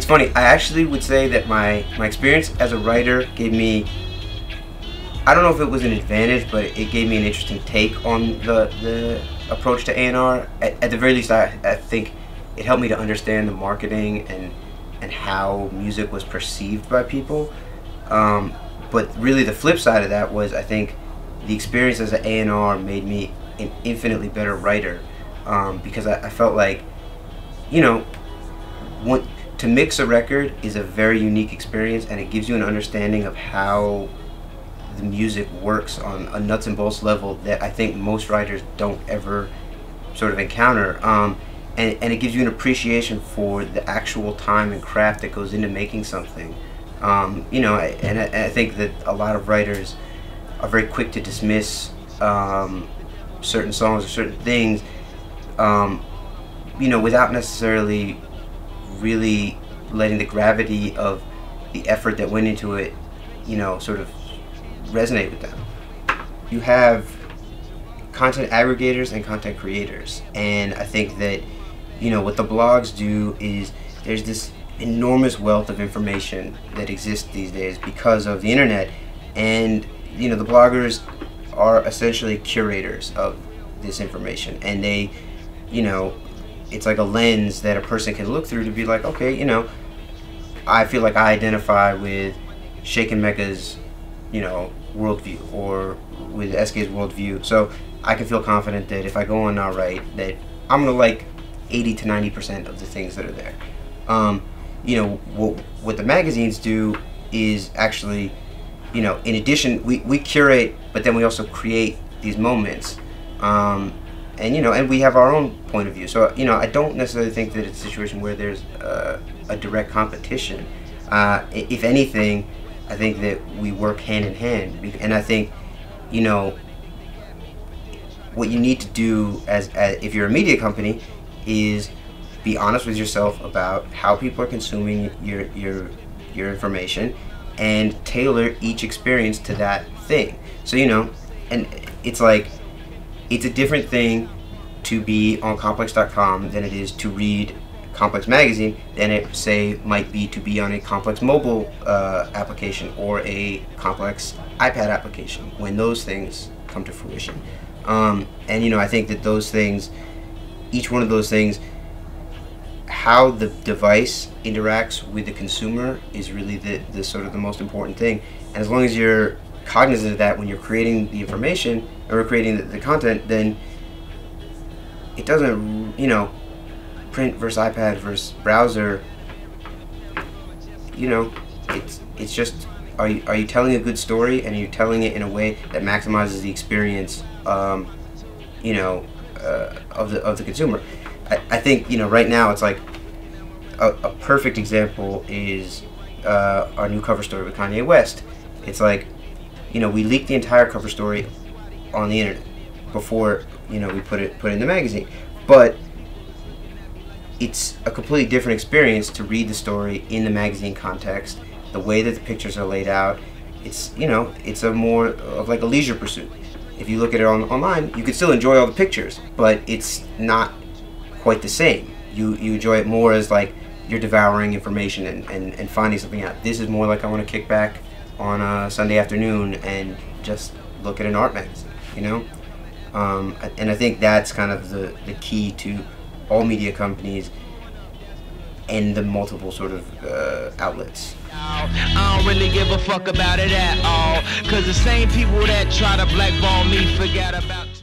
funny. I actually would say that my experience as a writer gave me, I don't know if it was an advantage, but it gave me an interesting take on the approach to A&R. At the very least, I think it helped me to understand the marketing and how music was perceived by people. But really the flip side of that was, I think the experience as an A&R made me an infinitely better writer, because I felt like, you know, to mix a record is a very unique experience, and it gives you an understanding of how the music works on a nuts and bolts level that I think most writers don't ever sort of encounter. And it gives you an appreciation for the actual time and craft that goes into making something. You know, and I think that a lot of writers are very quick to dismiss certain songs or certain things, you know, without necessarily really letting the gravity of the effort that went into it, you know, sort of resonate with them. You have content aggregators and content creators, and I think that, you know, what the blogs do is there's this enormous wealth of information that exists these days because of the internet, and, you know, the bloggers are essentially curators of this information, and they, you know, it's like a lens that a person can look through to be like, okay, you know, I feel like I identify with Shaken Mecca's, you know, worldview, or with SK's worldview, so I can feel confident that if I go on Now Right, that I'm gonna like 80 to 90% of the things that are there. You know, what the magazines do is actually, you know, in addition, we curate, but then we also create these moments, and, you know, and we have our own point of view. So, you know, I don't necessarily think that it's a situation where there's a direct competition. If anything, I think that we work hand in hand, and I think, you know, what you need to do as if you're a media company is be honest with yourself about how people are consuming your information, and tailor each experience to that thing. So, you know, and it's like, it's a different thing to be on Complex.com than it is to read Complex magazine than it, say, might be to be on a Complex mobile application or a Complex iPad application when those things come to fruition. And, you know, I think that those things, each one of those things, how the device interacts with the consumer is really the sort of the most important thing. And as long as you're cognizant of that when you're creating the information or creating the content, then it doesn't, you know, print versus iPad versus browser, you know, it's just, are you telling a good story, and are you telling it in a way that maximizes the experience, you know, of the consumer. I think, you know, right now it's like a perfect example is our new cover story with Kanye West. It's like, you know, we leaked the entire cover story on the internet before, you know, we put it in the magazine, but it's a completely different experience to read the story in the magazine context, the way that the pictures are laid out. It's, you know, it's a more of like a leisure pursuit. If you look at it online, you can still enjoy all the pictures, but it's not quite the same. You enjoy it more as like you're devouring information and finding something out. This is more like I want to kick back on a Sunday afternoon and just look at an art magazine, you know? And I think that's kind of the key to all media companies and the multiple sort of outlets. I don't really give a fuck about it at all, cause the same people that try to blackball me forget about